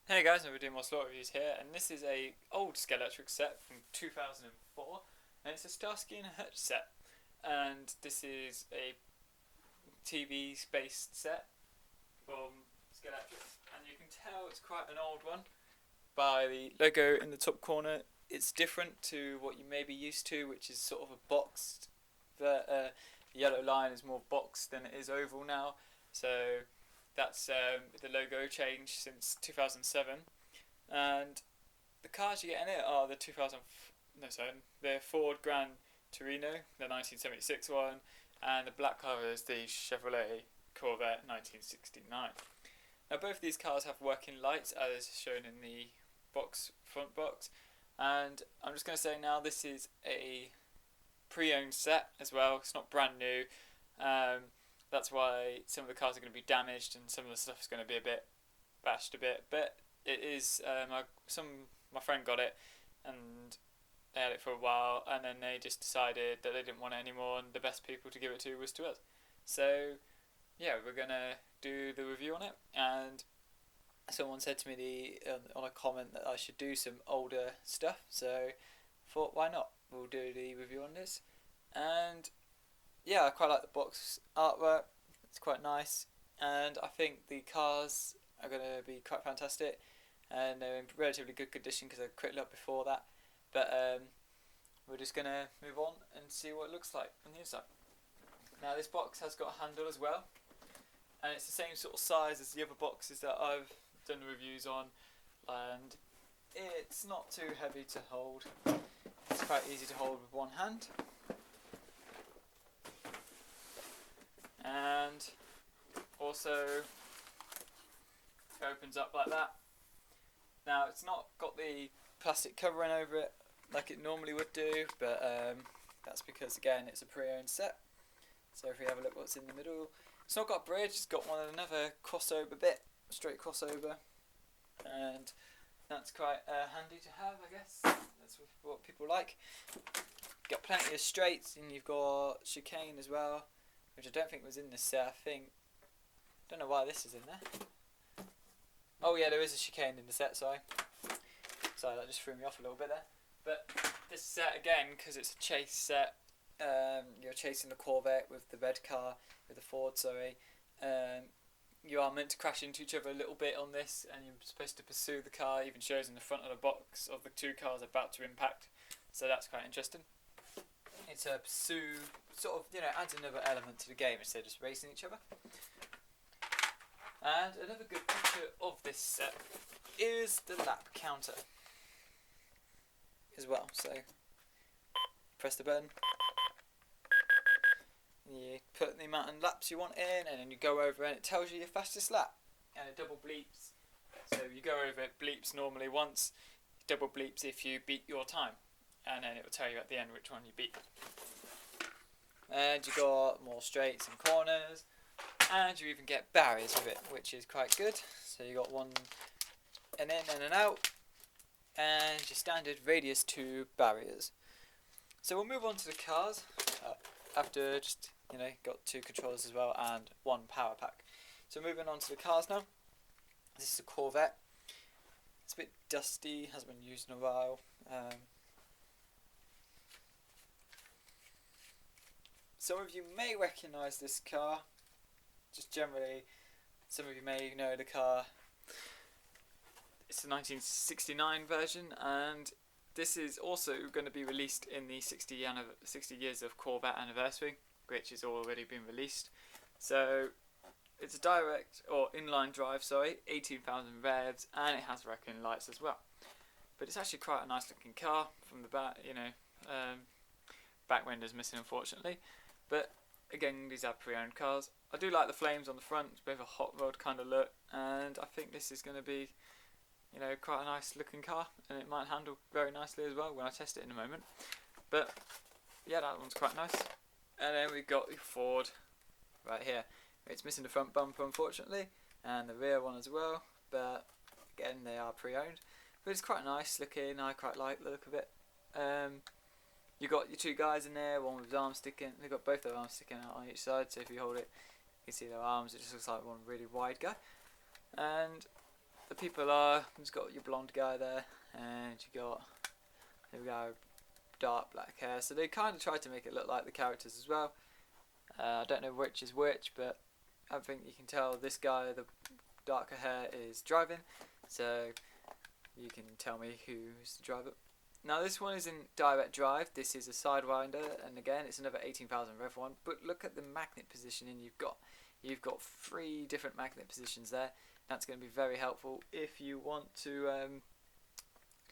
Hey guys, we're doing more slot reviews here, and this is a old Scalextric set from 2004, and it's a Starsky and Hutch set, and this is a TV-based set from Scalextric, and you can tell it's quite an old one by the logo in the top corner. It's different to what you may be used to, which is sort of a boxed. The yellow line is more boxed than it is oval now, so that's the logo change since 2007, and the cars you get in it are the the Ford Gran Torino, the 1976 one, and the black car is the Chevrolet Corvette 1969. Now both of these cars have working lights as shown in the front box, and I'm just going to say now this is a pre-owned set as well. It's not brand new. That's why some of the cars are going to be damaged and some of the stuff is going to be a bit bashed a bit. But it is my friend got it and they had it for a while, and then they just decided that they didn't want it anymore, and the best people to give it to was to us. So yeah, we're gonna do the review on it, and someone said to me on a comment that I should do some older stuff. So I thought, why not? We'll do the review on this, and yeah, I quite like the box artwork. It's quite nice, and I think the cars are going to be quite fantastic, and they're in relatively good condition because I quick look before that. But we're just going to move on and see what it looks like on the inside. Now this box has got a handle as well, and it's the same sort of size as the other boxes that I've done the reviews on, and it's not too heavy to hold. It's quite easy to hold with one hand. And also opens up like that. Now it's not got the plastic covering over it like it normally would do, but that's because again it's a pre-owned set. So if we have a look what's in the middle, it's not got a bridge, it's got another crossover bit, straight crossover, and that's quite handy to have, I guess. That's what people like. Got plenty of straights, and you've got chicane as well, which I don't think was in this set. Don't know why this is in there. Oh yeah, there is a chicane in the set, sorry, that just threw me off a little bit there. But this set again, because it's a chase set, you're chasing the Corvette with the red car, with the Ford, sorry. You are meant to crash into each other a little bit on this, and you're supposed to pursue the car. Even shows in the front of the box of the two cars about to impact, so that's quite interesting. It's a pursue, sort of, adds another element to the game instead of just racing each other. And another good feature of this set is the lap counter as well. So press the button, you put the amount of laps you want in, and then you go over and it tells you your fastest lap, and it double bleeps. So you go over, it bleeps normally once, double bleeps if you beat your time, and then it will tell you at the end which one you beat. And you got more straights and corners, and you even get barriers with it, which is quite good. So you got one an in and an out, and your standard radius 2 barriers. So we'll move on to the cars after just got 2 controllers as well and 1 power pack. So moving on to the cars now. This is a Corvette. It's a bit dusty, hasn't been used in a while. Some of you may recognise this car. Just generally, some of you may know the car. It's the 1969 version, and this is also going to be released in the 60 years of Corvette anniversary, which has already been released. So it's a direct or inline drive, 18,000 revs, and it has wrecking lights as well. But it's actually quite a nice looking car from the back. Back windows missing unfortunately. But again, these are pre-owned cars. I do like the flames on the front. It's a bit of a hot rod kind of look, and I think this is going to be, quite a nice looking car, and it might handle very nicely as well when I test it in a moment. But yeah, that one's quite nice. And then we've got the Ford right here. It's missing the front bumper unfortunately, and the rear one as well. But again, they are pre-owned. But it's quite nice looking. I quite like the look of it. You got your 2 guys in there, one with his arm sticking. They've got both their arms sticking out on each side, so if you hold it, you can see their arms. It just looks like one really wide guy. And the people are, you've got your blonde guy there, and you got, here we go, dark black hair. So they kind of tried to make it look like the characters as well. I don't know which is which, but I think you can tell this guy, the darker hair, is driving. So you can tell me who's the driver. Now this one isn't direct drive, this is a Sidewinder, and again it's another 18,000 rev one, but look at the magnet positioning you've got 3 different magnet positions there. That's going to be very helpful if you want to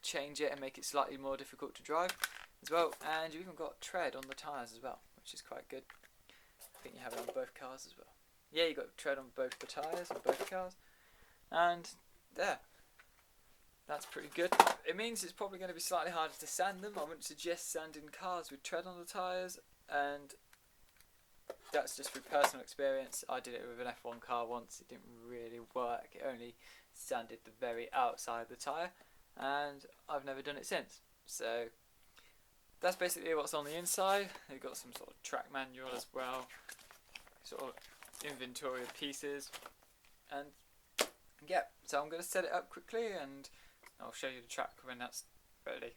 change it and make it slightly more difficult to drive as well. And you've even got tread on the tyres as well, which is quite good. I think you have it on both cars as well. Yeah, you got tread on both the tyres on both cars, and there. That's pretty good. It means it's probably going to be slightly harder to sand them. I wouldn't suggest sanding cars with tread on the tyres, and that's just through personal experience. I did it with an F1 car once. It didn't really work. It only sanded the very outside of the tyre, and I've never done it since. So that's basically what's on the inside. They've got some sort of track manual as well, sort of inventory of pieces, and yeah, so I'm going to set it up quickly and I'll show you the track when that's ready.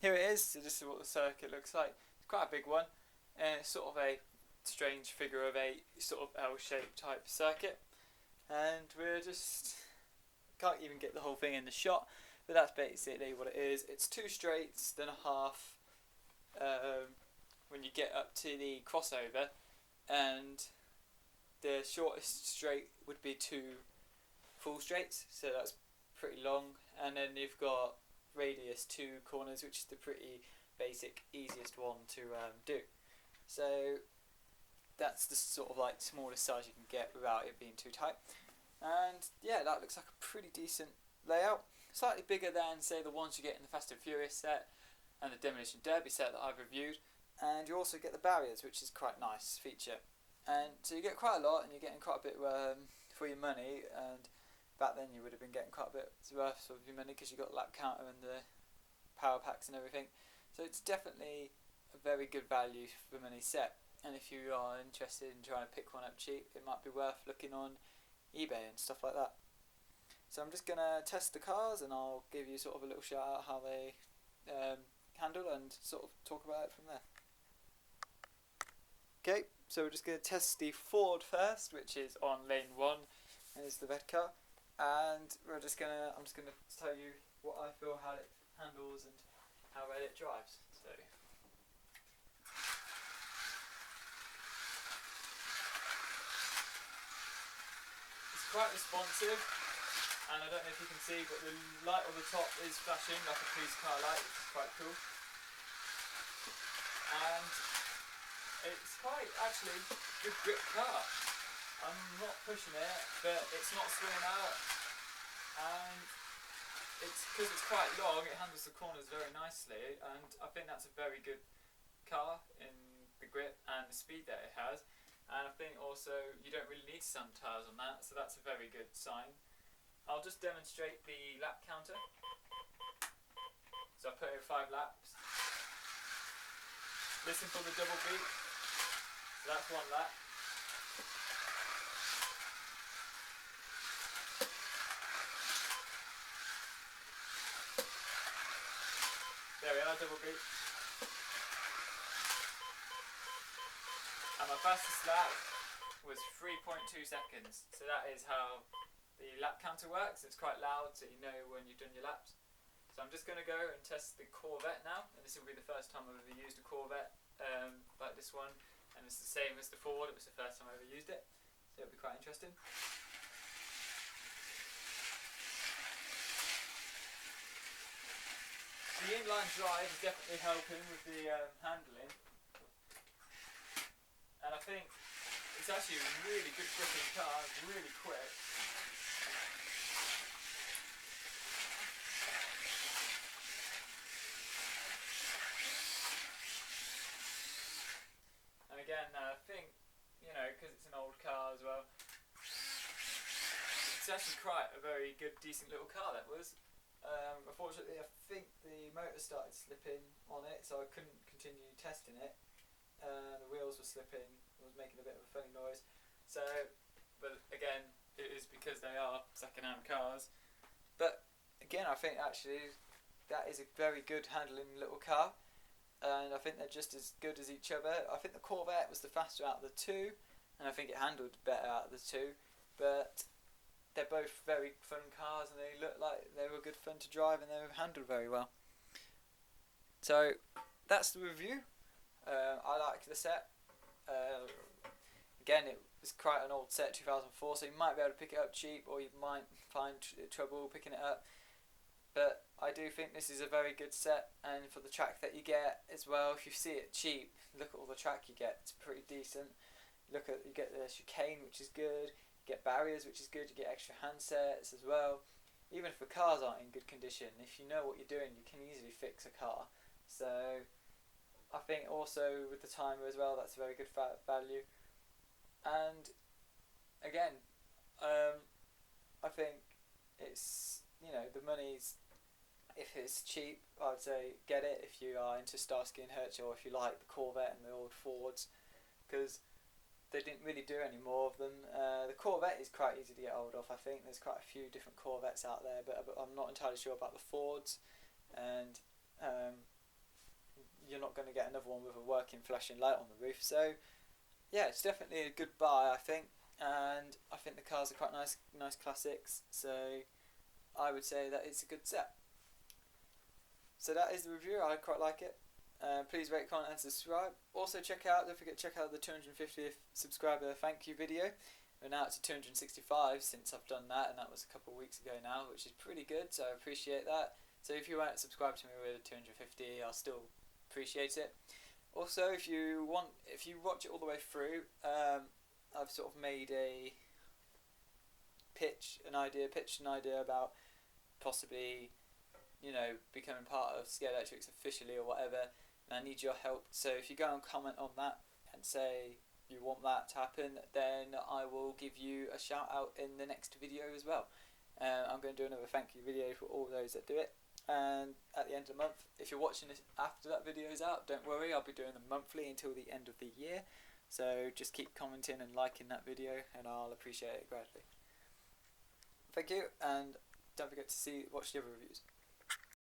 Here it is. So this is what the circuit looks like. It's quite a big one, and it's sort of a strange figure of 8 sort of L-shaped type circuit, and we're just can't even get the whole thing in the shot, but that's basically what it is. It's 2 straights, then a half when you get up to the crossover, and the shortest straight would be 2 full straights, so that's pretty long, and then you've got radius 2 corners, which is the pretty basic, easiest one to do. So that's the sort of like smallest size you can get without it being too tight. And yeah, that looks like a pretty decent layout. Slightly bigger than, say, the ones you get in the Fast and Furious set and the Demolition Derby set that I've reviewed. And you also get the barriers, which is quite a nice feature. And so you get quite a lot, and you're getting quite a bit for your money. And back then you would have been getting quite a bit worth of your money because you got the lap counter and the power packs and everything. So it's definitely a very good value for money set. And if you are interested in trying to pick one up cheap, it might be worth looking on eBay and stuff like that. So I'm just going to test the cars, and I'll give you sort of a little shout out how they handle and sort of talk about it from there. Okay, so we're just going to test the Ford first, which is on lane 1, and is the red car. And I'm just going to tell you what I feel, how it handles and how well it drives. So it's quite responsive, and I don't know if you can see, but the light on the top is flashing like a police car light, which is quite cool. And it's quite actually a good grip car. I'm not pushing it, but it's not swinging out, and it's because it's quite long, it handles the corners very nicely, and I think that's a very good car in the grip and the speed that it has. And I think also you don't really need sun tyres on that, so that's a very good sign. I'll just demonstrate the lap counter. So I put in 5 laps. Listen for the double beat. So that's 1 lap. There we are, double beat. And my fastest lap was 3.2 seconds. So that is how the lap counter works. It's quite loud, so you know when you've done your laps. So I'm just going to go and test the Corvette now, and this will be the first time I've ever used a Corvette like this one, and it's the same as the Ford. It was the first time I ever used it, so it'll be quite interesting. The inline drive is definitely helping with the handling, and I think it's actually a really good gripping car, really quick. And again, I think, you know, because it's an old car as well, it's actually quite a very good, decent little car that was. Unfortunately, I think the motor started slipping on it, so I couldn't continue testing it. The wheels were slipping, it was making a bit of a funny noise. So, but again, it is because car, second-hand cars. But again, I think actually that is a very good handling little car, and I think they're just as good as each other. I think the Corvette was the faster out of the two, and I think it handled better out of the two, but they're both very fun cars, and they look like they were good fun to drive, and they were handled very well. So that's the review. I like the set. Again, it was quite an old set, 2004, so you might be able to pick it up cheap, or you might find trouble picking it up. But I do think this is a very good set, and for the track that you get as well, if you see it cheap, look at all the track you get, it's pretty decent. You get the chicane, which is good, you get barriers, which is good, you get extra handsets as well. Even if the cars aren't in good condition, if you know what you're doing, you can easily fix a car. So I think also with the timer as well, that's a very good value. And again, I think it's, the money's, if it's cheap, I'd say get it if you are into Starsky and Hutch, or if you like the Corvette and the old Fords, because they didn't really do any more of them. The Corvette is quite easy to get hold of. I think there's quite a few different Corvettes out there, but I'm not entirely sure about the Fords, and you're not going to get another one with a working flashing light on the roof. So yeah, it's definitely a good buy, I think, and I think the cars are quite nice classics, so I would say that it's a good set. So that is the review. I quite like it. Please rate, comment and subscribe. Also don't forget to check out the 250th subscriber thank you video. We're now up to 265 since I've done that, and that was a couple of weeks ago now, which is pretty good, so I appreciate that. So if you weren't subscribed to me with 250, I'll still appreciate it. Also, if you watch it all the way through, I've sort of made a pitch an idea about possibly, becoming part of Scalextric officially or whatever, and I need your help. So if you go and comment on that and say you want that to happen, then I will give you a shout out in the next video as well. I'm going to do another thank you video for all those that do it, and at the end of the month, if you're watching this after that video is out, don't worry, I'll be doing them monthly until the end of the year, so just keep commenting and liking that video, and I'll appreciate it greatly. Thank you, and don't forget to watch the other reviews.